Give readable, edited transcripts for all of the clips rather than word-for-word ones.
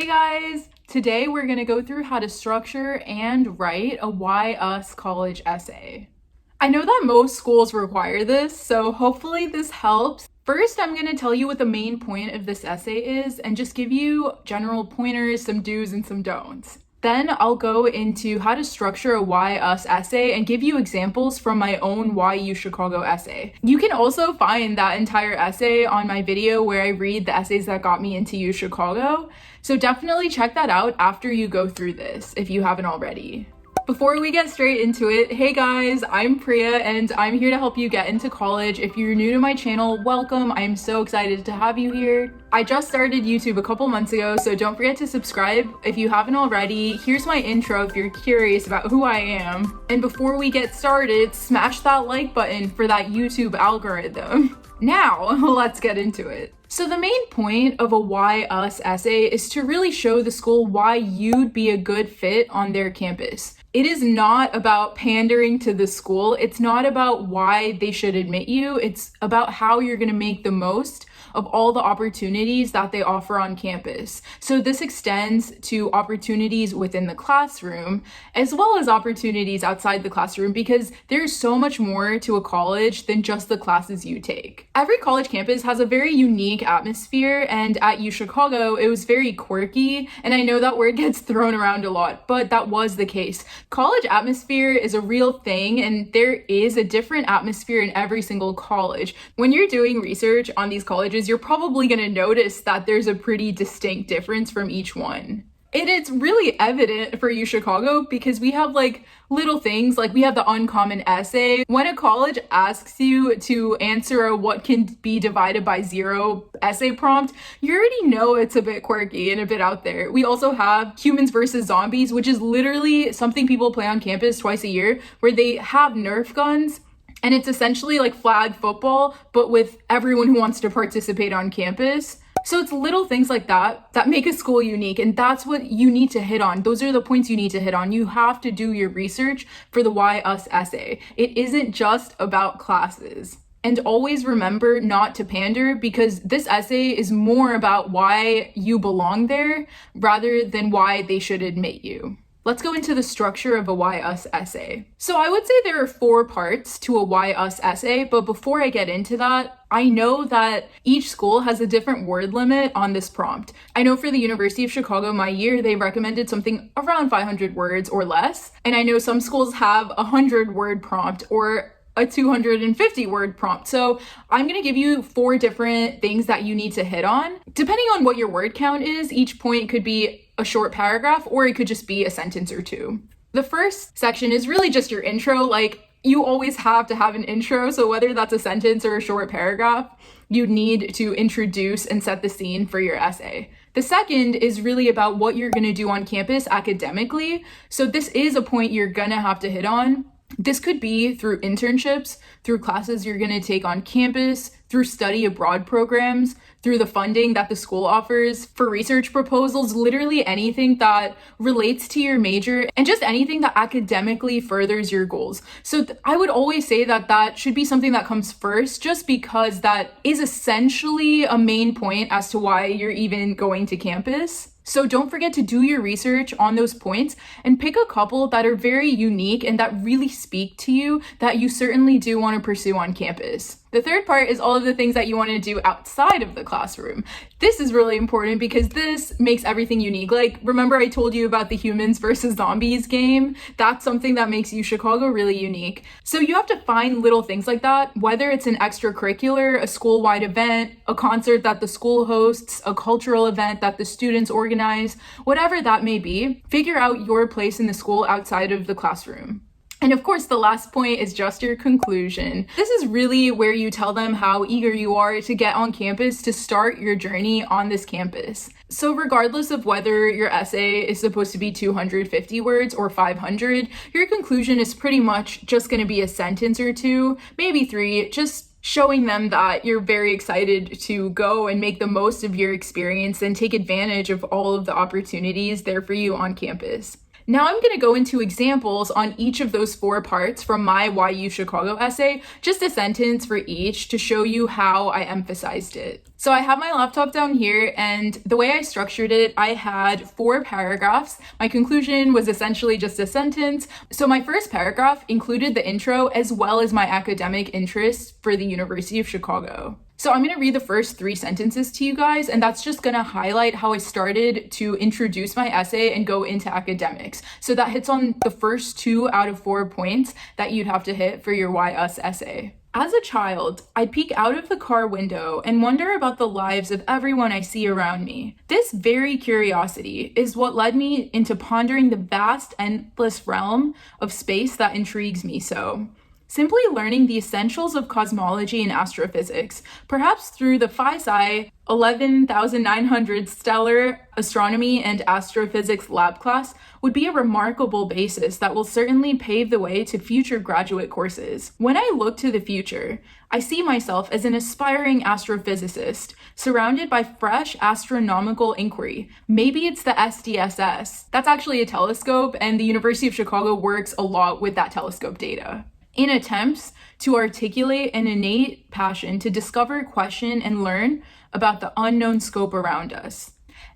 Hey guys! Today we're going to go through how to structure and write a Why Us college essay. I know that most schools require this, so hopefully this helps. First, I'm going to tell you what the main point of this essay is and just give you general pointers, some do's and some don'ts. Then I'll go into how to structure a Why Us essay and give you examples from my own Why UChicago essay. You can also find that entire essay on my video where I read the essays that got me into UChicago. So definitely check that out after you go through this if you haven't already. Before we get straight into it, hey guys, I'm Priya and I'm here to help you get into college. If you're new to my channel, welcome. I'm so excited to have you here. I just started YouTube a couple months ago, so don't forget to subscribe if you haven't already. Here's my intro if you're curious about who I am. And before we get started, smash that like button for that YouTube algorithm. Now, let's get into it. So the main point of a Why Us essay is to really show the school why you'd be a good fit on their campus. It is not about pandering to the school. It's not about why they should admit you. It's about how you're going to make the most of all the opportunities that they offer on campus. So this extends to opportunities within the classroom as well as opportunities outside the classroom, because there's so much more to a college than just the classes you take. Every college campus has a very unique atmosphere, and at UChicago it was very quirky, and I know that word gets thrown around a lot, but that was the case. College atmosphere is a real thing, and there is a different atmosphere in every single college. When you're doing research on these colleges, you're probably going to notice that there's a pretty distinct difference from each one. And it's really evident for UChicago because we have like little things, like we have the uncommon essay. When a college asks you to answer a what can be divided by 0 essay prompt, you already know it's a bit quirky and a bit out there. We also have humans versus zombies, which is literally something people play on campus twice a year, where they have Nerf guns. And it's essentially like flag football, but with everyone who wants to participate on campus. So it's little things like that that make a school unique, and that's what you need to hit on. Those are the points you need to hit on. You have to do your research for the Why Us essay. It isn't just about classes. And always remember not to pander, because this essay is more about why you belong there rather than why they should admit you. Let's go into the structure of a Why Us essay. So I would say there are 4 parts to a Why Us essay, but before I get into that, I know that each school has a different word limit on this prompt. I know for the University of Chicago, my year, they recommended something around 500 words or less. And I know some schools have a 100-word prompt or a 250 word prompt. So I'm going to give you 4 different things that you need to hit on. Depending on what your word count is, each point could be a short paragraph, or it could just be a sentence or 2. The first section is really just your intro. Like, you always have to have an intro. So whether that's a sentence or a short paragraph, you need to introduce and set the scene for your essay. The second is really about what you're going to do on campus academically. So this is a point you're going to have to hit on. This could be through internships, through classes you're going to take on campus, through study abroad programs, through the funding that the school offers, for research proposals, literally anything that relates to your major and just anything that academically furthers your goals. So I would always say that that should be something that comes first, just because that is essentially a main point as to why you're even going to campus. So don't forget to do your research on those points and pick a couple that are very unique and that really speak to you, that you certainly do want to pursue on campus. The third part is all of the things that you want to do outside of the classroom. This is really important because this makes everything unique. Like, remember I told you about the humans versus zombies game? That's something that makes UChicago really unique. So you have to find little things like that, whether it's an extracurricular, a school-wide event, a concert that the school hosts, a cultural event that the students organize, whatever that may be. Figure out your place in the school outside of the classroom. And of course, the last point is just your conclusion. This is really where you tell them how eager you are to get on campus, to start your journey on this campus. So regardless of whether your essay is supposed to be 250 words or 500, your conclusion is pretty much just going to be a sentence or 2, maybe 3, just showing them that you're very excited to go and make the most of your experience and take advantage of all of the opportunities there for you on campus. Now I'm going to go into examples on each of those 4 parts from my Why UChicago essay, just a sentence for each to show you how I emphasized it. So I have my laptop down here, and the way I structured it, I had 4 paragraphs. My conclusion was essentially just a sentence. So my first paragraph included the intro as well as my academic interests for the University of Chicago. So I'm going to read the first 3 sentences to you guys, and that's just going to highlight how I started to introduce my essay and go into academics. So that hits on the first 2 out of 4 points that you'd have to hit for your Why Us essay. As a child, I'd peek out of the car window and wonder about the lives of everyone I see around me. This very curiosity is what led me into pondering the vast, endless realm of space that intrigues me so. Simply learning the essentials of cosmology and astrophysics, perhaps through the Phi 11,900 Stellar Astronomy and Astrophysics Lab class, would be a remarkable basis that will certainly pave the way to future graduate courses. When I look to the future, I see myself as an aspiring astrophysicist, surrounded by fresh astronomical inquiry. Maybe it's the SDSS. That's actually a telescope, and the University of Chicago works a lot with that telescope data. In attempts to articulate an innate passion to discover, question, and learn about the unknown scope around us.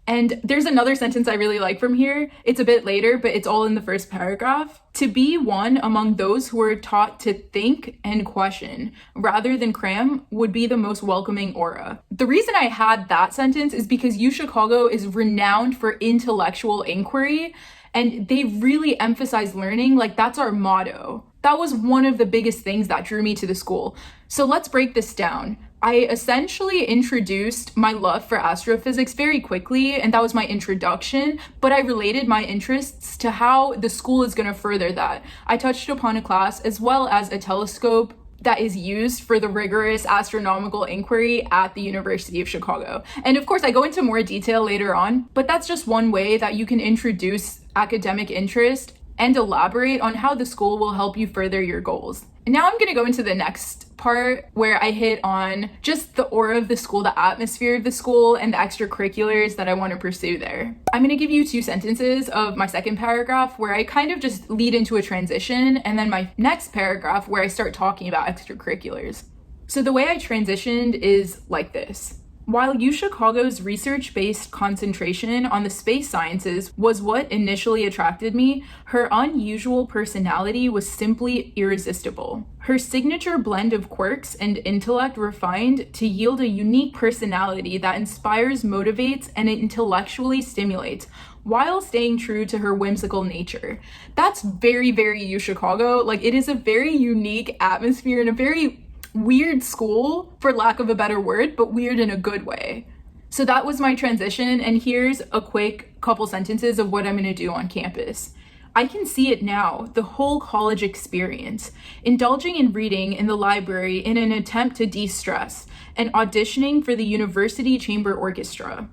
And there's another sentence I really like from here. It's a bit later, but it's all in the first paragraph. To be one among those who are taught to think and question rather than cram would be the most welcoming aura. The reason I had that sentence is because UChicago is renowned for intellectual inquiry, and they really emphasize learning. Like, that's our motto. That was one of the biggest things that drew me to the school. So let's break this down. I essentially introduced my love for astrophysics very quickly, and that was my introduction, but I related my interests to how the school is going to further that. I touched upon a class as well as a telescope that is used for the rigorous astronomical inquiry at the University of Chicago. And of course, I go into more detail later on, but that's just one way that you can introduce academic interest and elaborate on how the school will help you further your goals. And now I'm going to go into the next part where I hit on just the aura of the school, the atmosphere of the school, and the extracurriculars that I want to pursue there. I'm going to give you 2 sentences of my second paragraph where I kind of just lead into a transition, and then my next paragraph where I start talking about extracurriculars. So the way I transitioned is like this. While UChicago's research-based concentration on the space sciences was what initially attracted me, her unusual personality was simply irresistible. Her signature blend of quirks and intellect refined to yield a unique personality that inspires, motivates, and intellectually stimulates, while staying true to her whimsical nature. That's very, very UChicago. Like, it is a very unique atmosphere and a very weird school, for lack of a better word, but weird in a good way. So that was my transition, and here's a quick couple sentences of what I'm going to do on campus. I can see it now, the whole college experience, indulging in reading in the library in an attempt to de-stress, and auditioning for the University Chamber Orchestra.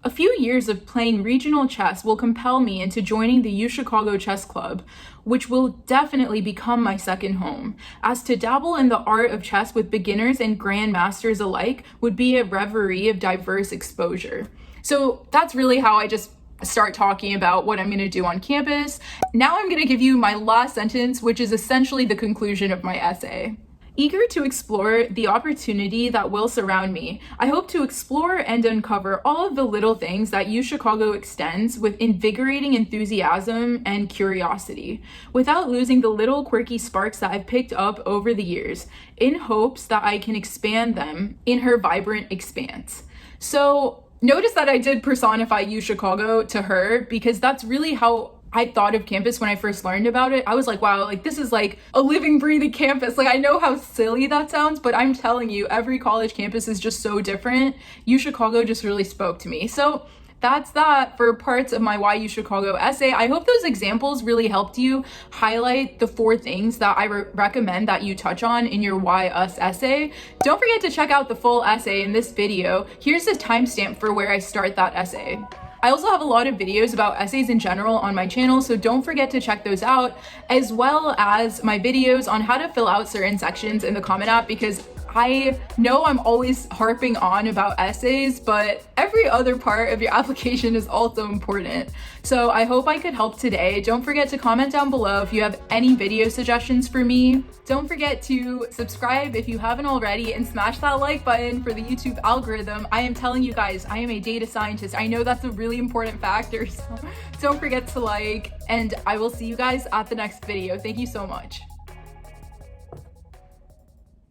A few years of playing regional chess will compel me into joining the UChicago Chess Club, which will definitely become my second home, as to dabble in the art of chess with beginners and grandmasters alike would be a reverie of diverse exposure. So that's really how I just start talking about what I'm going to do on campus. Now I'm going to give you my last sentence, which is essentially the conclusion of my essay. Eager to explore the opportunity that will surround me, I hope to explore and uncover all of the little things that UChicago extends with invigorating enthusiasm and curiosity, without losing the little quirky sparks that I've picked up over the years, in hopes that I can expand them in her vibrant expanse. So notice that I did personify UChicago to her, because that's really how I thought of campus when I first learned about it. I was like, wow, like this is like a living, breathing campus. Like, I know how silly that sounds, but I'm telling you, every college campus is just so different. UChicago just really spoke to me. So that's that for parts of my Why UChicago essay. I hope those examples really helped you highlight the 4 things that I recommend that you touch on in your Why Us essay. Don't forget to check out the full essay in this video. Here's the timestamp for where I start that essay. I also have a lot of videos about essays in general on my channel, so don't forget to check those out, as well as my videos on how to fill out certain sections in the Comment app, because I know I'm always harping on about essays, but every other part of your application is also important. So I hope I could help today. Don't forget to comment down below if you have any video suggestions for me. Don't forget to subscribe if you haven't already, and smash that like button for the YouTube algorithm. I am telling you guys, I am a data scientist. I know that's a really important factor, so don't forget to like, and I will see you guys at the next video. Thank you so much.